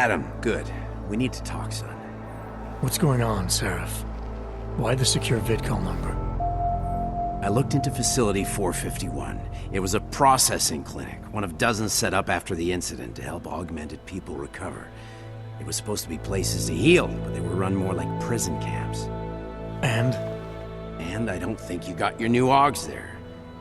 Adam, good. We need to talk, son. What's going on, Seraph? Why the secure VidCall number? I looked into Facility 451. It was a processing clinic, one of dozens set up after the incident to help augmented people recover. It was supposed to be places to heal, but they were run more like prison camps. And? And I don't think you got your new augs there.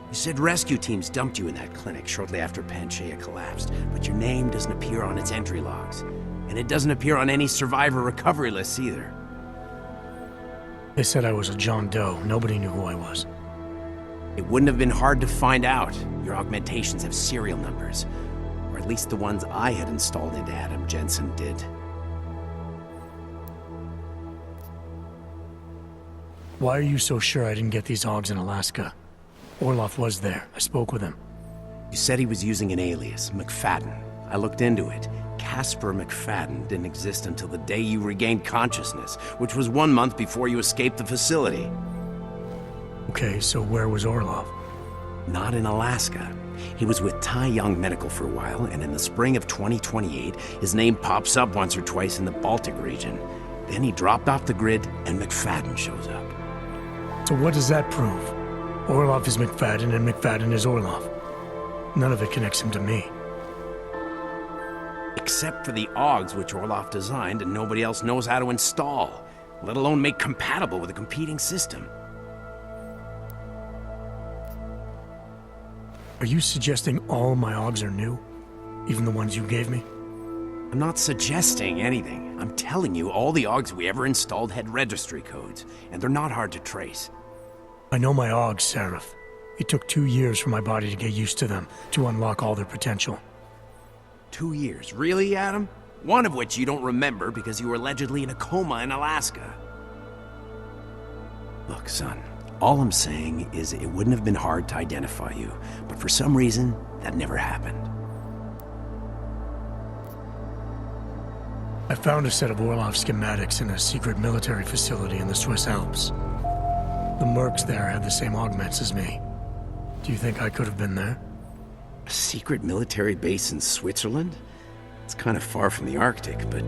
You said rescue teams dumped you in that clinic shortly after Panchaea collapsed, but your name doesn't appear on its entry logs. And it doesn't appear on any survivor recovery lists either. They said I was a John Doe. Nobody knew who I was. It wouldn't have been hard to find out. Your augmentations have serial numbers. Or at least the ones I had installed into Adam Jensen did. Why are you so sure I didn't get these augs in Alaska? Orloff was there. I spoke with him. You said he was using an alias, McFadden. I looked into it. Casper McFadden didn't exist until the day you regained consciousness, which was 1 month before you escaped the facility. Okay, so where was Orloff? Not in Alaska. He was with Tai Young Medical for a while, and in the spring of 2028, his name pops up once or twice in the Baltic region. Then he dropped off the grid, and McFadden shows up. So what does that prove? Orloff is McFadden, and McFadden is Orloff. None of it connects him to me. Except for the augs which Orloff designed and nobody else knows how to install, let alone make compatible with a competing system. Are you suggesting all my augs are new? Even the ones you gave me? I'm not suggesting anything. I'm telling you all the augs we ever installed had registry codes, and they're not hard to trace. I know my augs, Seraph. It took 2 years for my body to get used to them, to unlock all their potential. 2 years? Really, Adam? One of which you don't remember because you were allegedly in a coma in Alaska. Look, son, all I'm saying is it wouldn't have been hard to identify you, but for some reason, that never happened. I found a set of Orloff schematics in a secret military facility in the Swiss Alps. The mercs there had the same augments as me. Do you think I could have been there? A secret military base in Switzerland? It's kind of far from the Arctic, but...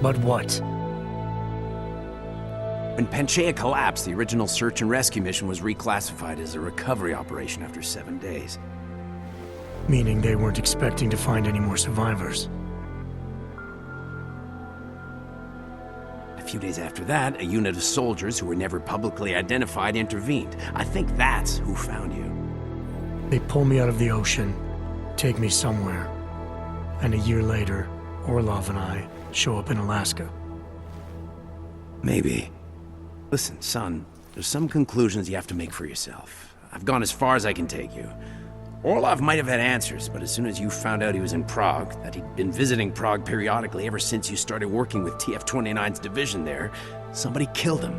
But what? When Panchaea collapsed, the original search and rescue mission was reclassified as a recovery operation after 7 days. Meaning they weren't expecting to find any more survivors. A few days after that, a unit of soldiers who were never publicly identified intervened. I think that's who found you. They pull me out of the ocean, take me somewhere, and a year later, Orlov and I show up in Alaska. Maybe. Listen, son, there's some conclusions you have to make for yourself. I've gone as far as I can take you. Orlov might have had answers, but as soon as you found out he was in Prague, that he'd been visiting Prague periodically ever since you started working with TF-29's division there, somebody killed him.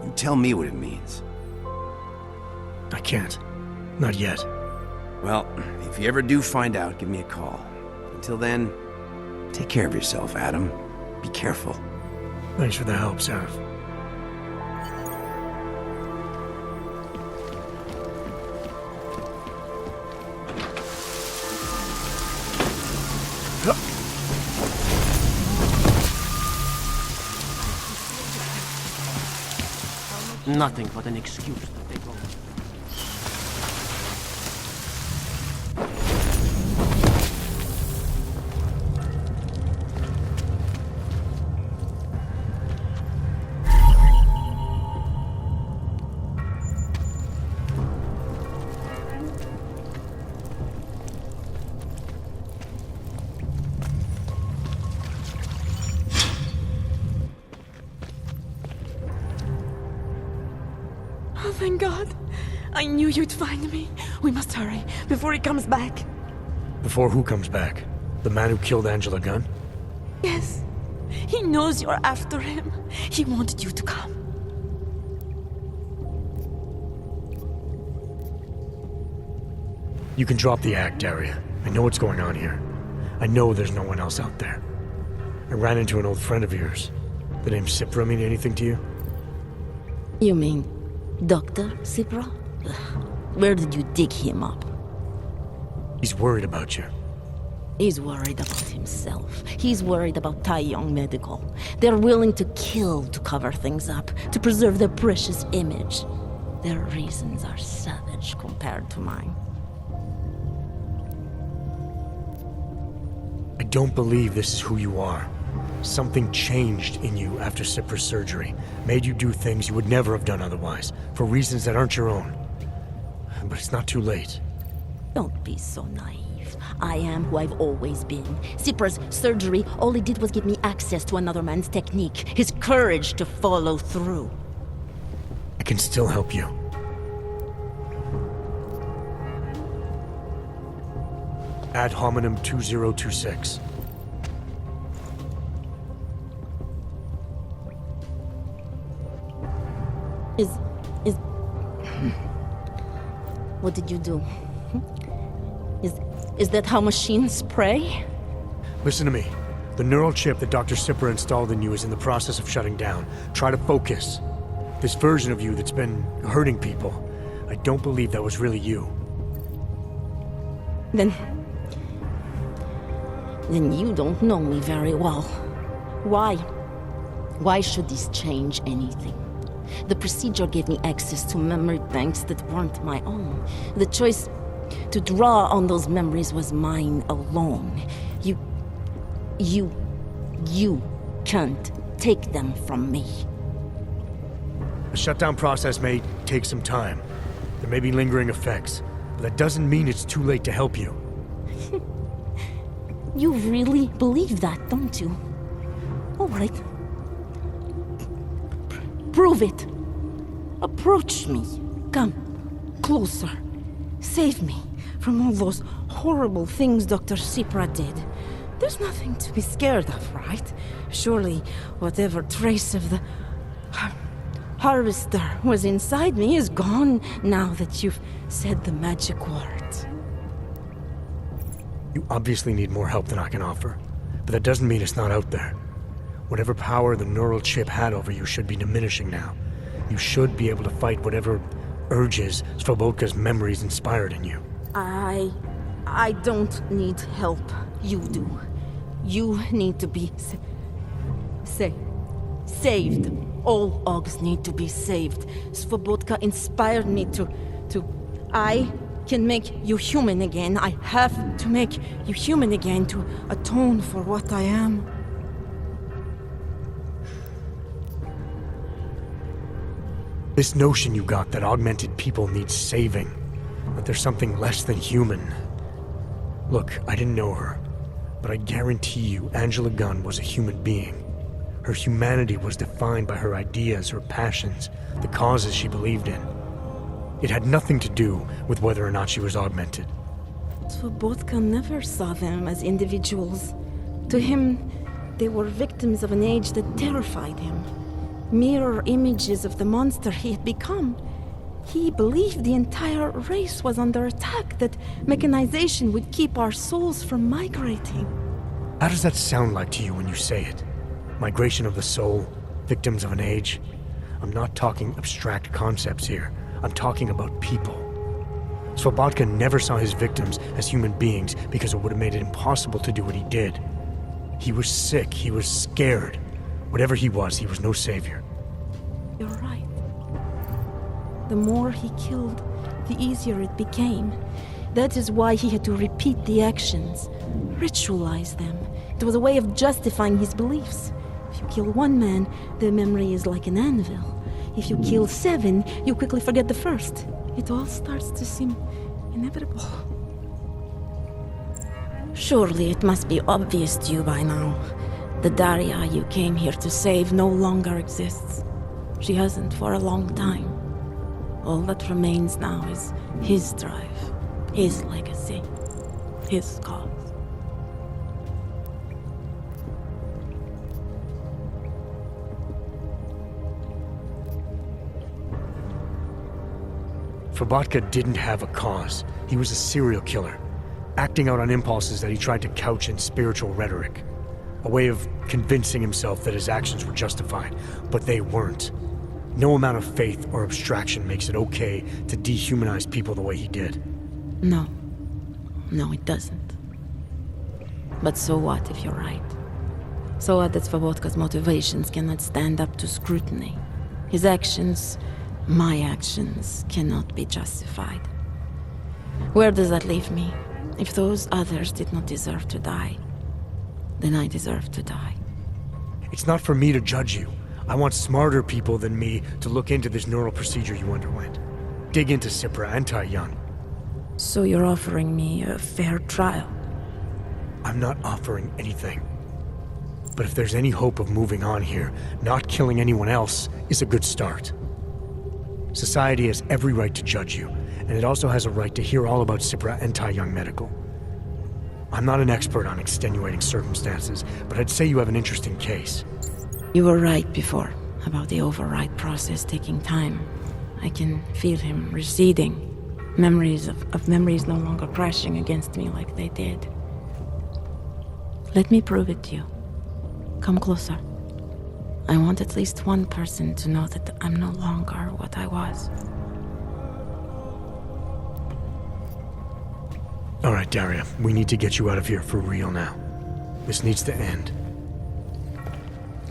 You tell me what it means. I can't. Not yet. Well, if you ever do find out, give me a call. Until then, take care of yourself, Adam. Be careful. Thanks for the help, Seraph. Nothing but an excuse to take over. Oh, thank God. I knew you'd find me. We must hurry, before he comes back. Before who comes back? The man who killed Angela Gunn? Yes. He knows you're after him. He wanted you to come. You can drop the act, Daria. I know what's going on here. I know there's no one else out there. I ran into an old friend of yours. The name Cipra mean anything to you? You mean Dr. Cipra? Where did you dig him up? He's worried about you. He's worried about himself. He's worried about Tai Yong Medical. They're willing to kill to cover things up, to preserve their precious image. Their reasons are savage compared to mine. I don't believe this is who you are. Something changed in you after Cipra's surgery, made you do things you would never have done otherwise, for reasons that aren't your own. But it's not too late. Don't be so naive. I am who I've always been. Cipra's surgery, all it did was give me access to another man's technique, his courage to follow through. I can still help you. Ad hominem 2026. What did you do? Is that how machines pray? Listen to me. The neural chip that Dr. Cipra installed in you is in the process of shutting down. Try to focus. This version of you that's been hurting people, I don't believe that was really you. Then you don't know me very well. Why? Why should this change anything? The procedure gave me access to memory banks that weren't my own. The choice to draw on those memories was mine alone. You can't take them from me. The shutdown process may take some time. There may be lingering effects, but that doesn't mean it's too late to help you. You really believe that, don't you? All right. Prove it. Approach me. Come. Closer. Save me from all those horrible things Dr. Cipra did. There's nothing to be scared of, right? Surely whatever trace of the harvester was inside me is gone now that you've said the magic words. You obviously need more help than I can offer, but that doesn't mean it's not out there. Whatever power the neural chip had over you should be diminishing now. You should be able to fight whatever urges Svobodka's memories inspired in you. I don't need help. You do. You need to be saved. All Augs need to be saved. Svobodka inspired me to... I can make you human again. I have to make you human again to atone for what I am. This notion you got that augmented people need saving, that there's something less than human. Look, I didn't know her, but I guarantee you Angela Gunn was a human being. Her humanity was defined by her ideas, her passions, the causes she believed in. It had nothing to do with whether or not she was augmented. Svobodka never saw them as individuals. To him, they were victims of an age that terrified him. Mirror images of the monster he had become. He believed the entire race was under attack, that mechanization would keep our souls from migrating. How does that sound like to you when you say it? Migration of the soul, victims of an age? I'm not talking abstract concepts here. I'm talking about people. Svobodka never saw his victims as human beings because it would have made it impossible to do what he did. He was sick, he was scared. Whatever he was no savior. You're right. The more he killed, the easier it became. That is why he had to repeat the actions, ritualize them. It was a way of justifying his beliefs. If you kill one man, the memory is like an anvil. If you kill 7, you quickly forget the first. It all starts to seem inevitable. Surely it must be obvious to you by now. The Daria you came here to save no longer exists. She hasn't for a long time. All that remains now is his drive, his legacy, his cause. Svobodka didn't have a cause. He was a serial killer, acting out on impulses that he tried to couch in spiritual rhetoric. A way of convincing himself that his actions were justified, but they weren't. No amount of faith or abstraction makes it okay to dehumanize people the way he did. No, it doesn't. But so what if you're right? So what that Svobodka's motivations cannot stand up to scrutiny? His actions, my actions, cannot be justified. Where does that leave me? If those others did not deserve to die, then I deserve to die. It's not for me to judge you. I want smarter people than me to look into this neural procedure you underwent. Dig into Cipra and Tai Young. So you're offering me a fair trial? I'm not offering anything. But if there's any hope of moving on here, not killing anyone else is a good start. Society has every right to judge you, and it also has a right to hear all about Cipra and Tai Young Medical. I'm not an expert on extenuating circumstances, but I'd say you have an interesting case. You were right before, about the override process taking time. I can feel him receding. Memories of memories no longer crashing against me like they did. Let me prove it to you. Come closer. I want at least one person to know that I'm no longer what I was. All right, Daria, we need to get you out of here for real now. This needs to end.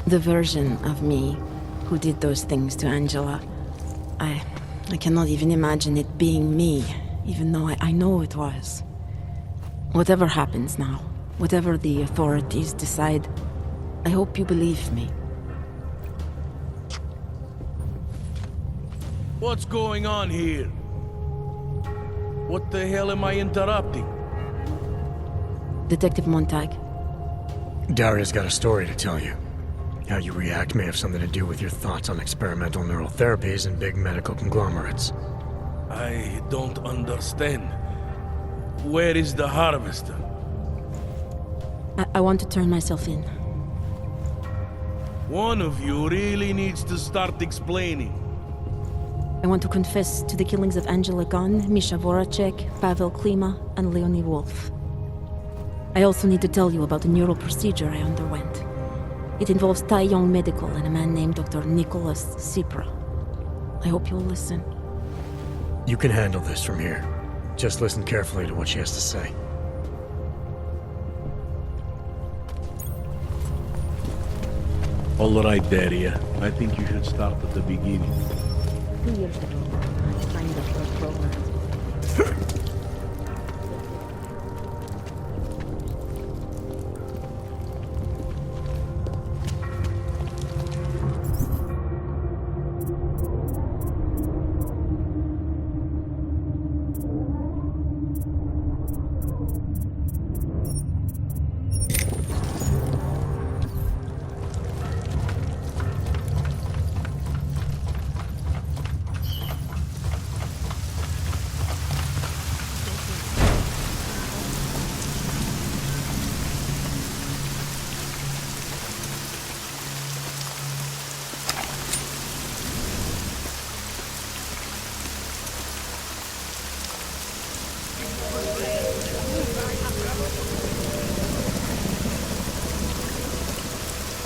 The version of me who did those things to Angela, I cannot even imagine it being me, even though I know it was. Whatever happens now, whatever the authorities decide, I hope you believe me. What's going on here? What the hell am I interrupting? Detective Montag, Daria's got a story to tell you. How you react may have something to do with your thoughts on experimental neural therapies and big medical conglomerates. I don't understand. Where is the harvester? I want to turn myself in. One of you really needs to start explaining. I want to confess to the killings of Angela Gunn, Misha Voracek, Pavel Klima, and Leonie Wolf. I also need to tell you about the neural procedure I underwent. It involves Tai Young Medical and a man named Dr. Nicholas Cipra. I hope you'll listen. You can handle this from here. Just listen carefully to what she has to say. All right, Daria. I think you should start at the beginning. 2 years ago, I signed up for a program.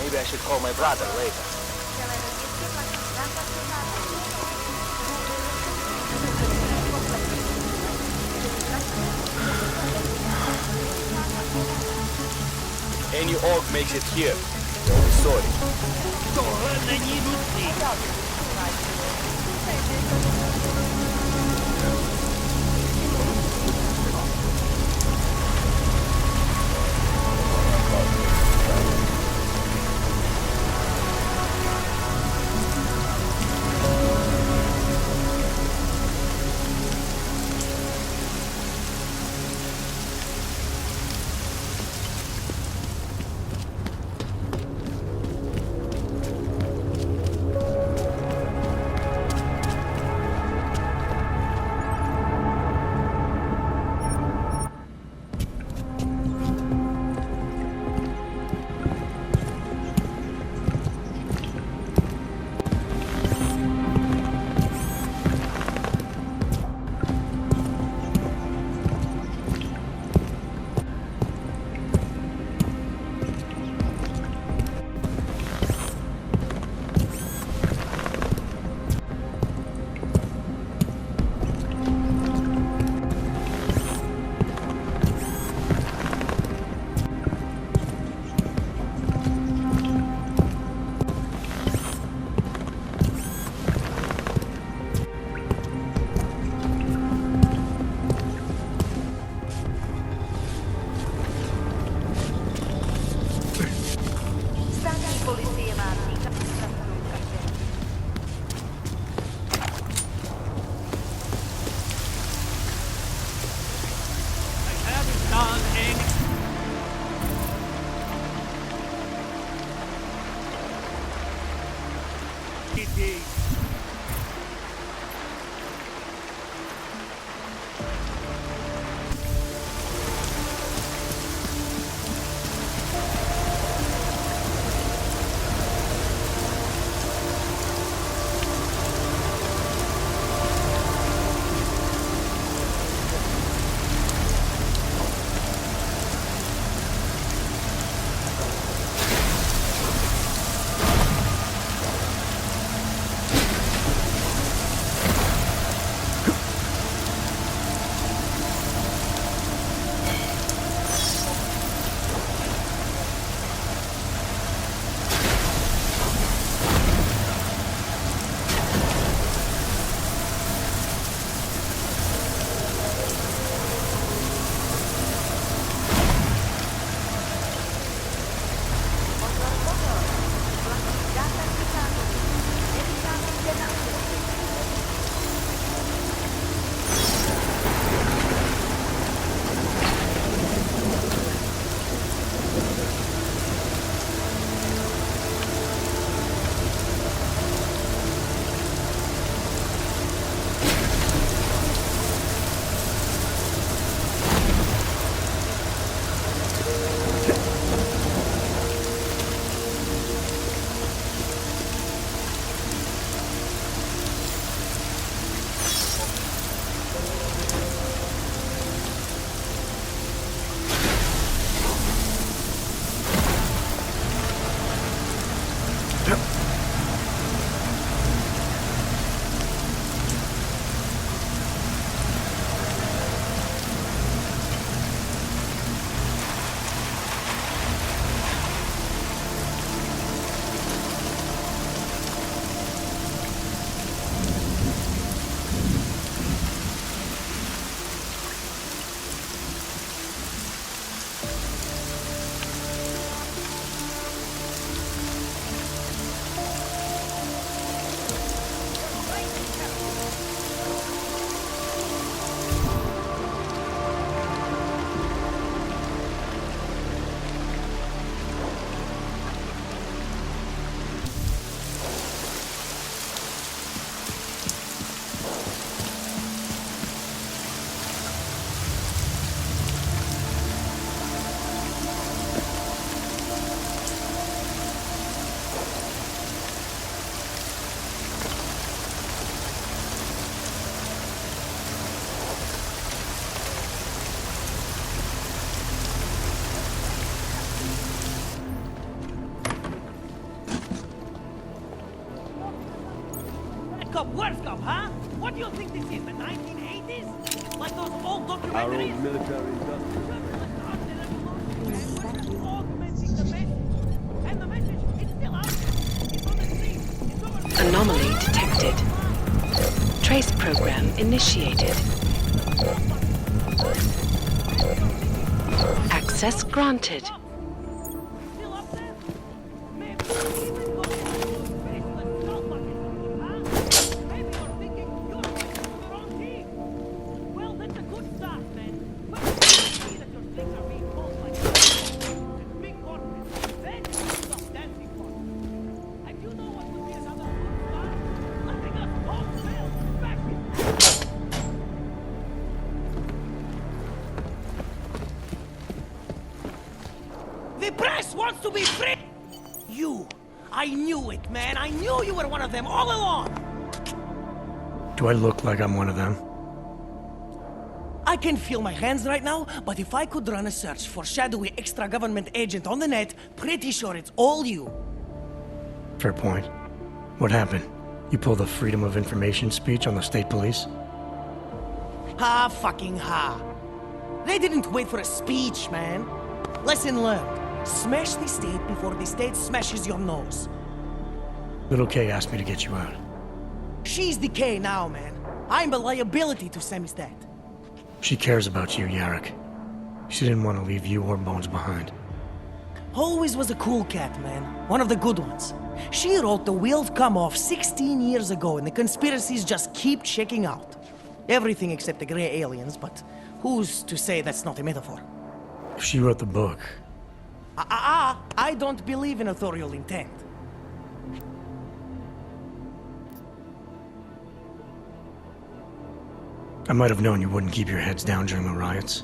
Maybe I should call my brother later. Any orc makes it here. Don't be sorry. Good cop, worse cop, huh? What do you think this is, the 1980s? Like those old documentaries? Augmenting the message. And the message, it's still out there. It's on the screen. It's over there. Anomaly detected. Trace program initiated. Access granted. Still up there? Maybe even go faceless skull bucket, huh? Maybe you're thinking you're fighting for the wrong team. Well, that's a good start, man. But you see that your things are being pulled by big corporates. Then you stop dancing for them. And you know what would be another good start? Letting us wholesale back in. The press wants to be free! You! I knew it, man! I knew you were one of them all along! Do I look like I'm one of them? I can feel my hands right now, but if I could run a search for shadowy extra-government agent on the net, pretty sure it's all you. Fair point. What happened? You pulled a Freedom of Information speech on the state police? Ha fucking ha. They didn't wait for a speech, man. Lesson learned. Smash the state before the state smashes your nose. Little K asked me to get you out. She's the K now, man. I'm a liability to Sammy's dad. She cares about you, Yarrick. She didn't want to leave you or Bones behind. Always was a cool cat, man. One of the good ones. She wrote The Wheels Come Off 16 years ago, and the conspiracies just keep checking out. Everything except the gray aliens, but who's to say that's not a metaphor? If she wrote the book, I don't believe in authorial intent. I might have known you wouldn't keep your heads down during the riots.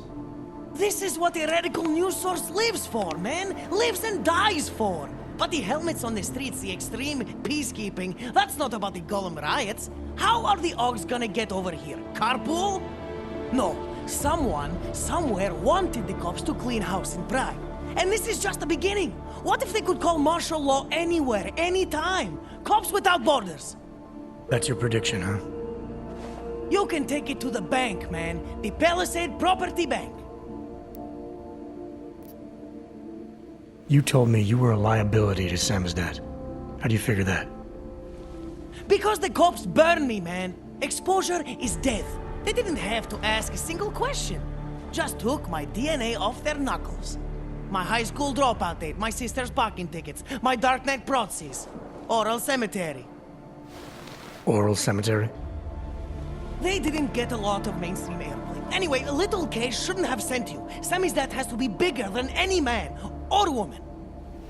This is what a radical news source lives for, man! Lives and dies for! But the helmets on the streets, the extreme peacekeeping, that's not about the Golem riots. How are the Augs gonna get over here? Carpool? No. Someone, somewhere wanted the cops to clean house in Prague. And this is just the beginning. What if they could call martial law anywhere, anytime? Cops without borders. That's your prediction, huh? You can take it to the bank, man. The Palisade Property Bank. You told me you were a liability to Sam's dad. How do you figure that? Because the cops burn me, man. Exposure is death. They didn't have to ask a single question. Just took my DNA off their knuckles. My high school dropout date, my sister's parking tickets, my darknet proxies. Oral cemetery. Oral cemetery? They didn't get a lot of mainstream airplay. Anyway, Little K shouldn't have sent you. Sammy's dad has to be bigger than any man or woman.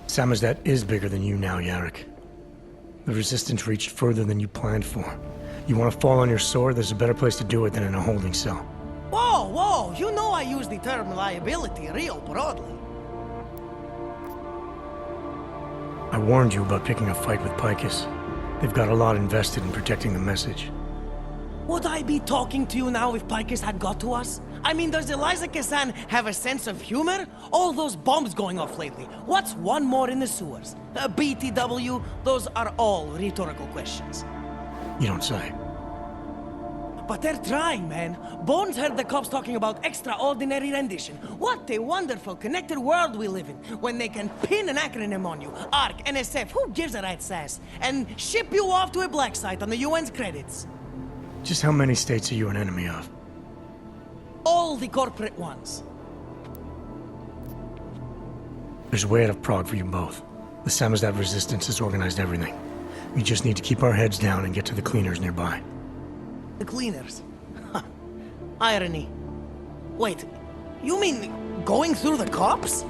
Sam's dad is bigger than you now, Yarrick. The Resistance reached further than you planned for. You want to fall on your sword, there's a better place to do it than in a holding cell. Whoa, whoa, you know I use the term liability real broadly. I warned you about picking a fight with Picus. They've got a lot invested in protecting the message. Would I be talking to you now if Picus had got to us? I mean, does Eliza Kazan have a sense of humor? All those bombs going off lately. What's one more in the sewers? BTW, those are all rhetorical questions. You don't say. But they're trying, man. Bones heard the cops talking about extraordinary rendition. What a wonderful connected world we live in, when they can pin an acronym on you. ARC, NSF, who gives a rat's ass? And ship you off to a black site on the UN's credits. Just how many states are you an enemy of? All the corporate ones. There's a way out of Prague for you both. The Samizdat resistance has organized everything. We just need to keep our heads down and get to the cleaners nearby. The cleaners? Irony. Wait, you mean going through the cops?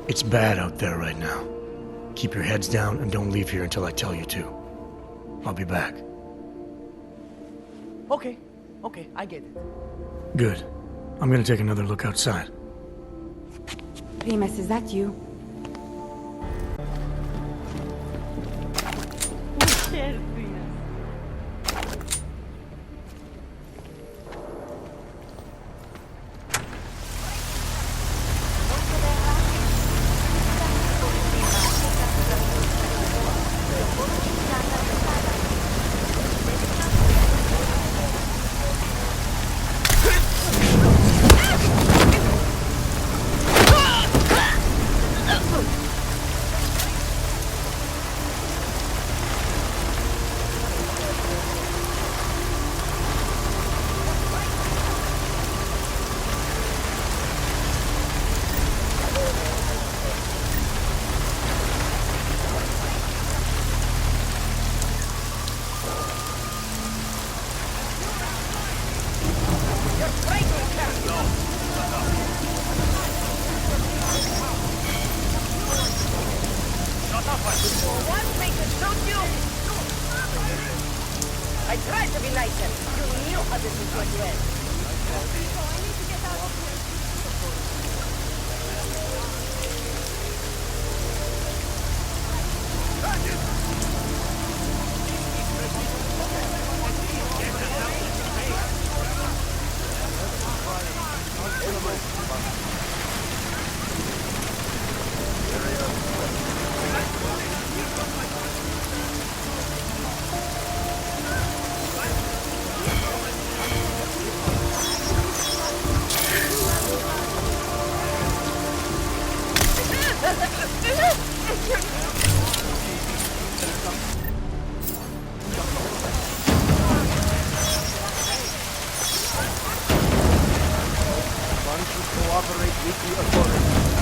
It's bad out there right now. Keep your heads down and don't leave here until I tell you to. I'll be back. Okay, I get it. Good. I'm gonna take another look outside. Primus, is that you? with the authorities.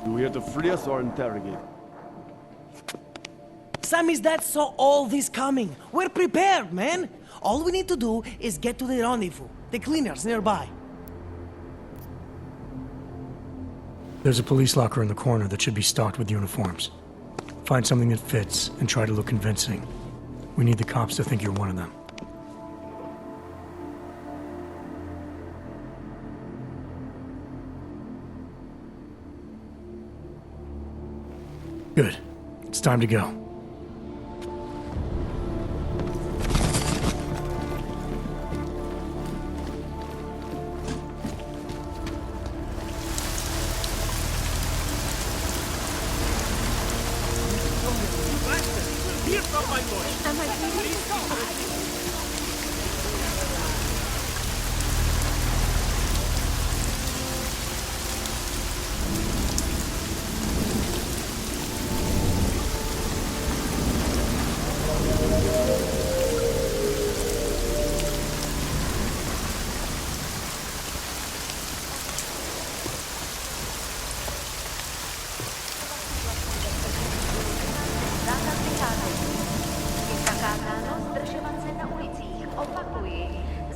You here to free us or interrogate? Sam is dead, so all this coming. We're prepared, man. All we need to do is get to the rendezvous. The cleaners nearby. There's a police locker in the corner that should be stocked with uniforms. Find something that fits and try to look convincing. We need the cops to think you're one of them. Good. It's time to go.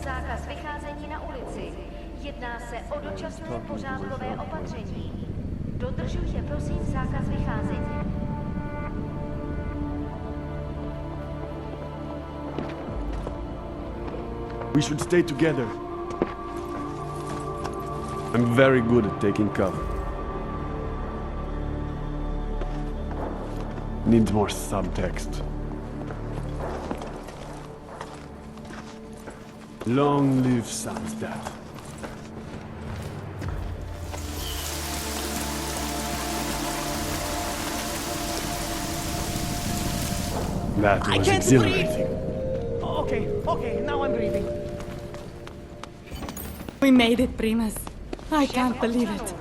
Zákaz vycházení na ulici. Jedná se o dočasné pořádkové opatření. Dodržujte prosím zákaz vycházení. We should stay together. I'm very good at taking cover. Needs more subtext. Long live Sam's death. That I was can't exhilarating. breathe. Okay, now I'm breathing. We made it, Primus. I can't believe it.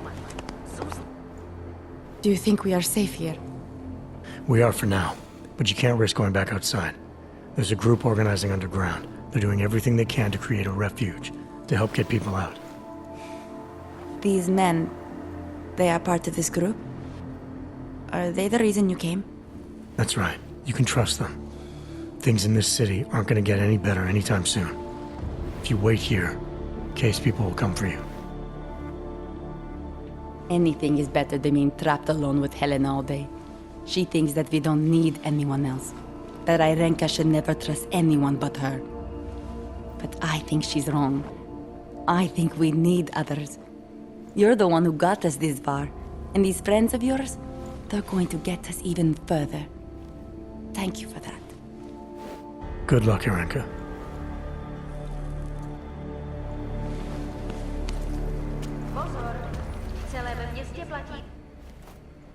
Do you think we are safe here? We are for now, but you can't risk going back outside. There's a group organizing underground. They're doing everything they can to create a refuge, to help get people out. These men, they are part of this group? Are they the reason you came? That's right. You can trust them. Things in this city aren't gonna get any better anytime soon. If you wait here, Case people will come for you. Anything is better than being trapped alone with Helena all day. She thinks that we don't need anyone else. That Irenka should never trust anyone but her. But I think she's wrong. I think we need others. You're the one who got us this far. And these friends of yours, they're going to get us even further. Thank you for that. Good luck, Irenka. Pozor, celé ve městě platí.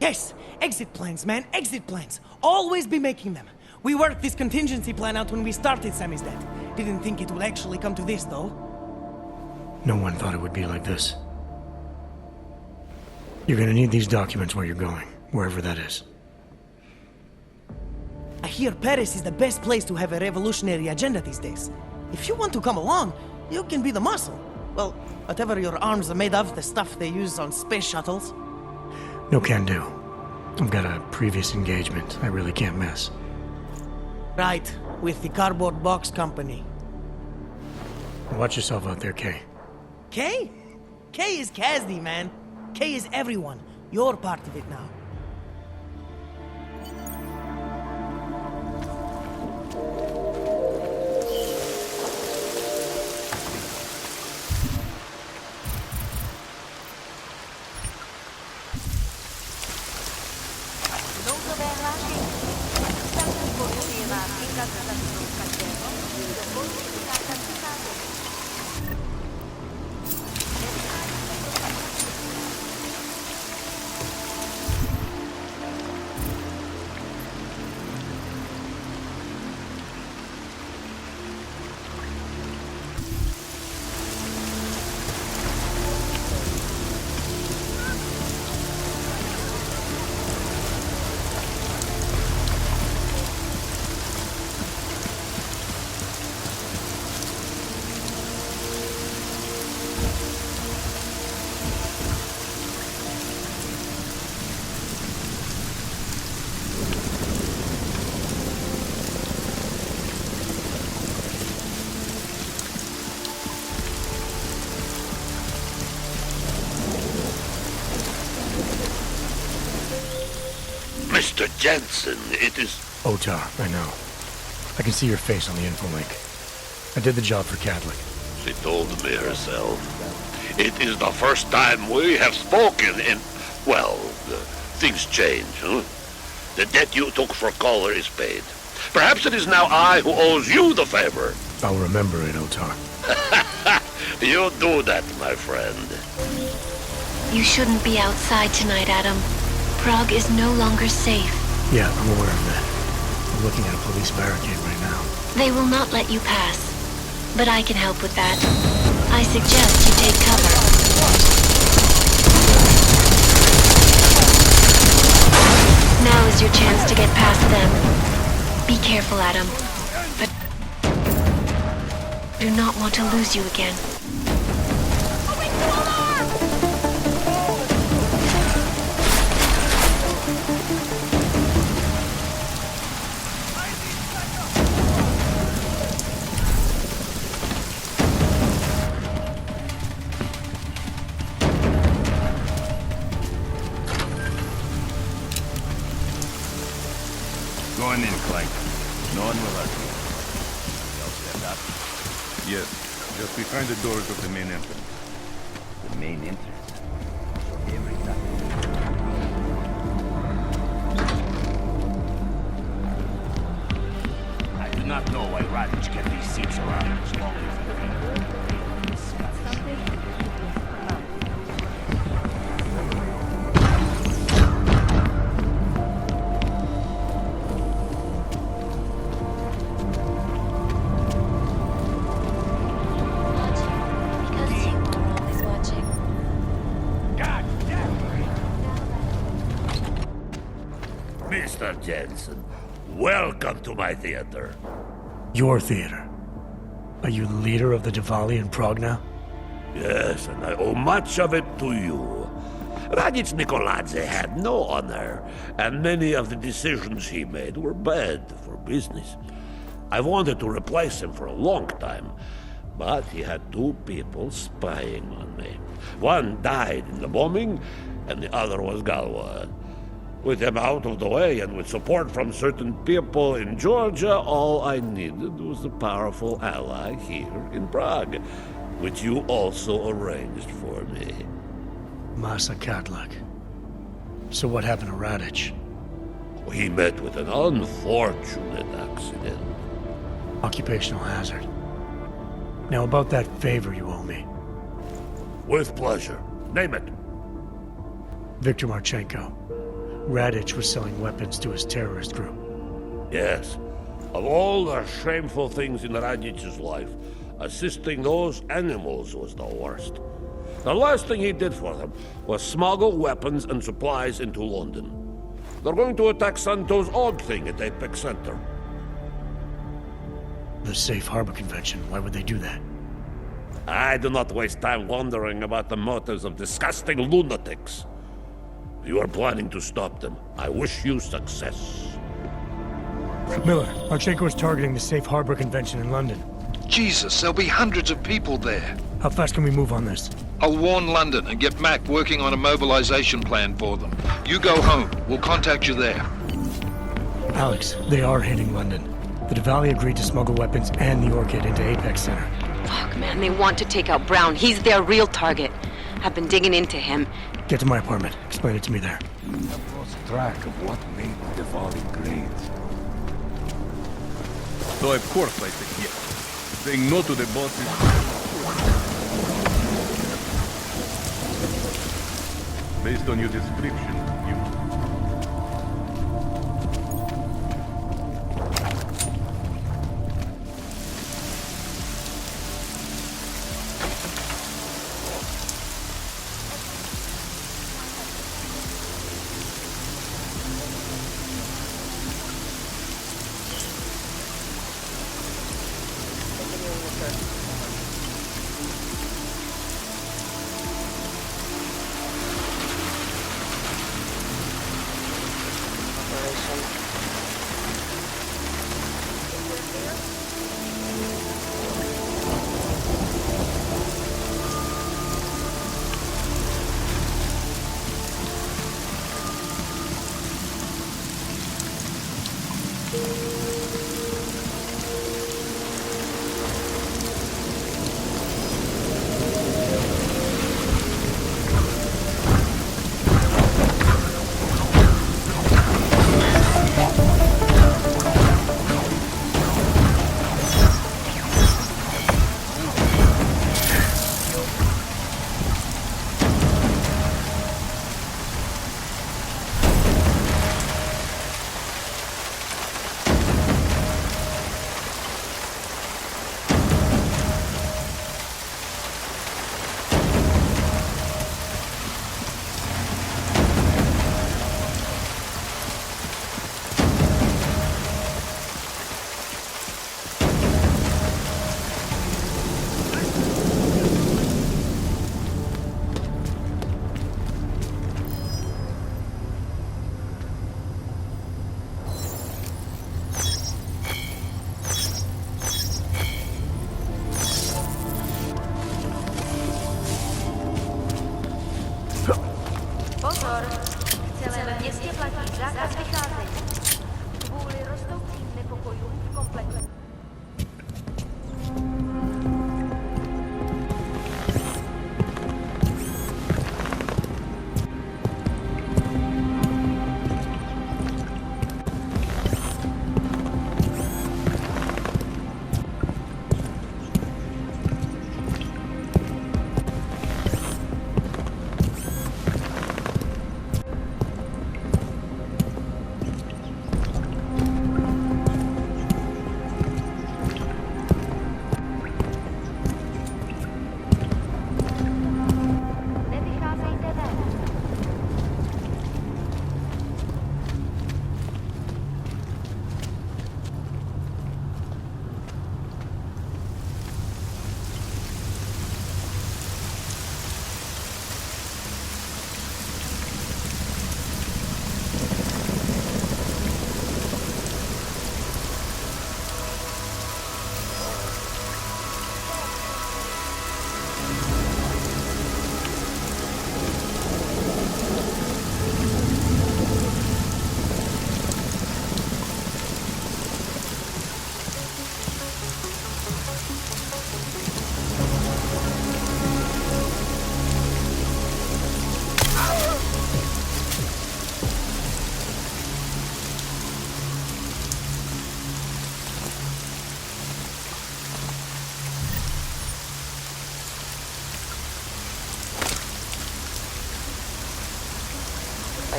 Yes, exit plans, man, exit plans. Always be making them. We worked this contingency plan out when we started Sammy's death. Didn't think it would actually come to this, though. No one thought it would be like this. You're gonna need these documents where you're going, wherever that is. I hear Paris is the best place to have a revolutionary agenda these days. If you want to come along, you can be the muscle. Well, whatever your arms are made of, the stuff they use on space shuttles. No can do. I've got a previous engagement I really can't miss. Right, with the cardboard box company. Watch yourself out there, Kay. Kay? Kay is Kazdi, man. Kay is everyone. You're part of it now. Nouzové hlášení. Státní policie má příkaz zatknout každého, kdo poruší zákaz vycházení. Mr. Jensen, it is... Otar, I know. I can see your face on the info link. I did the job for Cadlick. She told me herself. It is the first time we have spoken in... Well, things change, huh? The debt you took for Caller is paid. Perhaps it is now I who owes you the favor. I'll remember it, Otar. You do that, my friend. You shouldn't be outside tonight, Adam. Prague is no longer safe. Yeah, I'm aware of that. I'm looking at a police barricade right now. They will not let you pass. But I can help with that. I suggest you take cover. Now is your chance to get past them. Be careful, Adam. But I do not want to lose you again. Going in, Clank. No one will hurt you. Y'all stand up? Yes, just behind the doors of the main entrance. The main entrance? Every time. I do not know why Radich kept these seats around as long as Mr. Jensen, welcome to my theater. Your theater. Are you the leader of the Diwali in Prague now? Yes, and I owe much of it to you. Raditz Nikoladze had no honor, and many of the decisions he made were bad for business. I wanted to replace him for a long time, but he had two people spying on me. One died in the bombing, and the other was Galwa. With him out of the way and with support from certain people in Georgia, all I needed was a powerful ally here in Prague, which you also arranged for me. Masa Katlak. So what happened to Radic? He met with an unfortunate accident. Occupational hazard. Now about that favor you owe me. With pleasure. Name it. Viktor Marchenko. Radic was selling weapons to his terrorist group. Yes. Of all the shameful things in Radic's life, assisting those animals was the worst. The last thing he did for them was smuggle weapons and supplies into London. They're going to attack Santo's Og thing at Apex Center. The Safe Harbor Convention, why would they do that? I do not waste time wondering about the motives of disgusting lunatics. If you are planning to stop them, I wish you success. Miller, Marchenko is targeting the Safe Harbor Convention in London. Jesus, there'll be hundreds of people there. How fast can we move on this? I'll warn London and get Mac working on a mobilization plan for them. You go home. We'll contact you there. Alex, they are hitting London. The Diwali agreed to smuggle weapons and the Orchid into Apex Center. Fuck, man, they want to take out Brown. He's their real target. I've been digging into him. Get to my apartment. Explain it to me there. I've lost track of what made the Diwali great. So of course I said yes. Saying no to the boss is... Based on your description, you...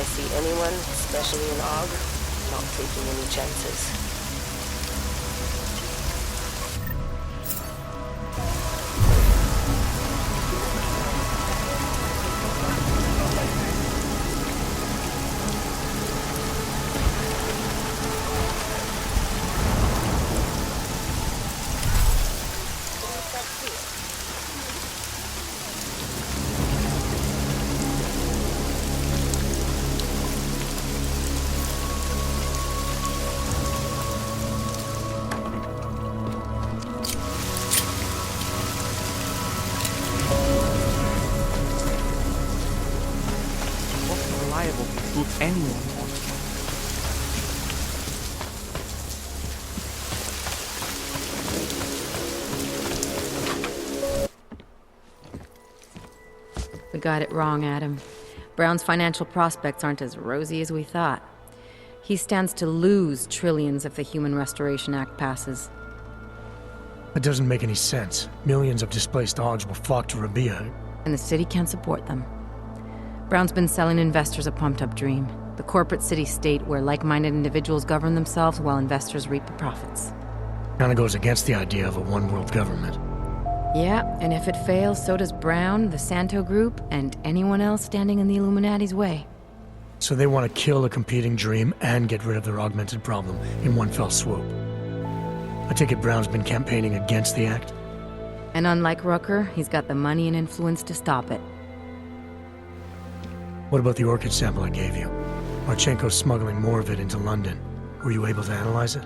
I see anyone, especially an Aug, not taking any chances. Reliable to shoot anyone. We got it wrong, Adam. Brown's financial prospects aren't as rosy as we thought. He stands to lose trillions if the Human Restoration Act passes. That doesn't make any sense. Millions of displaced Augs will flock to Rabia. And the city can't support them. Brown's been selling investors a pumped-up dream. The corporate city-state where like-minded individuals govern themselves while investors reap the profits. Kinda goes against the idea of a one-world government. Yeah, and if it fails, so does Brown, the Santo Group, and anyone else standing in the Illuminati's way. So they want to kill a competing dream and get rid of their augmented problem in one fell swoop. I take it Brown's been campaigning against the act? And unlike Rucker, he's got the money and influence to stop it. What about the orchid sample I gave you? Marchenko's smuggling more of it into London. Were you able to analyze it?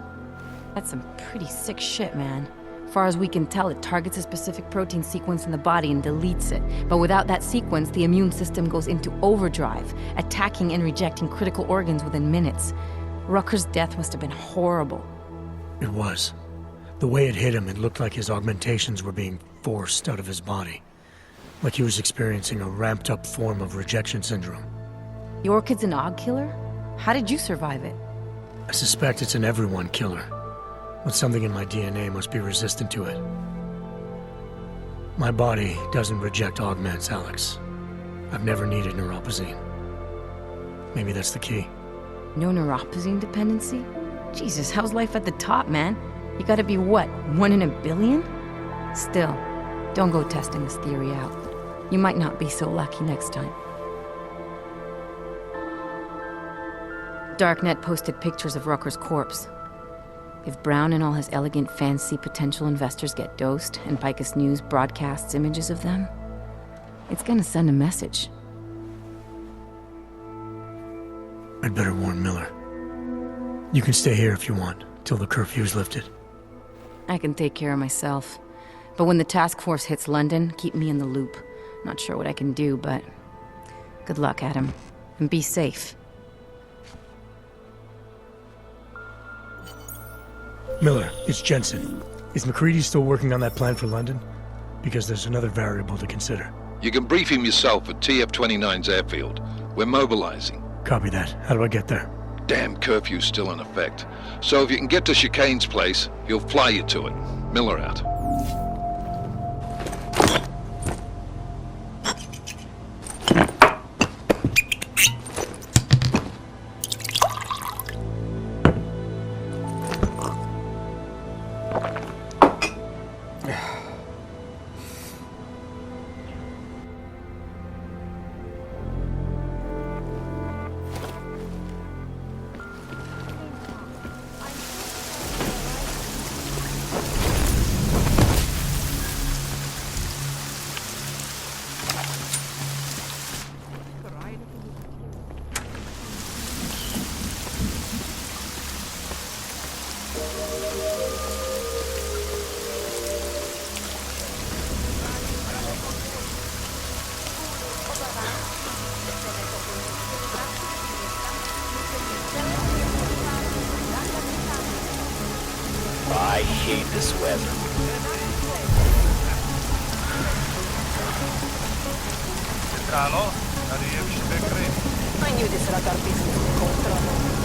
That's some pretty sick shit, man. Far as we can tell, it targets a specific protein sequence in the body and deletes it. But without that sequence, the immune system goes into overdrive, attacking and rejecting critical organs within minutes. Rucker's death must have been horrible. It was. The way it hit him, it looked like his augmentations were being forced out of his body. Like he was experiencing a ramped-up form of rejection syndrome. The orchid's an Aug killer? How did you survive it? I suspect it's an everyone killer. But something in my DNA must be resistant to it. My body doesn't reject augments, Alex. I've never needed neuropozyne. Maybe that's the key. No neuropozyne dependency? Jesus, how's life at the top, man? You gotta be what, 1 in a billion? Still, don't go testing this theory out. You might not be so lucky next time. Darknet posted pictures of Rucker's corpse. If Brown and all his elegant fans see potential investors get dosed, and Picus News broadcasts images of them, it's gonna send a message. I'd better warn Miller. You can stay here if you want, till the curfew's lifted. I can take care of myself. But when the task force hits London, keep me in the loop. Not sure what I can do, but good luck, Adam. And be safe. Miller, it's Jensen. Is McCready still working on that plan for London? Because there's another variable to consider. You can brief him yourself at TF-29's airfield. We're mobilizing. Copy that. How do I get there? Damn curfew's still in effect. So if you can get to Chicane's place, he'll fly you to it. Miller out. I hate this weather. I knew this Radar business would go trouble.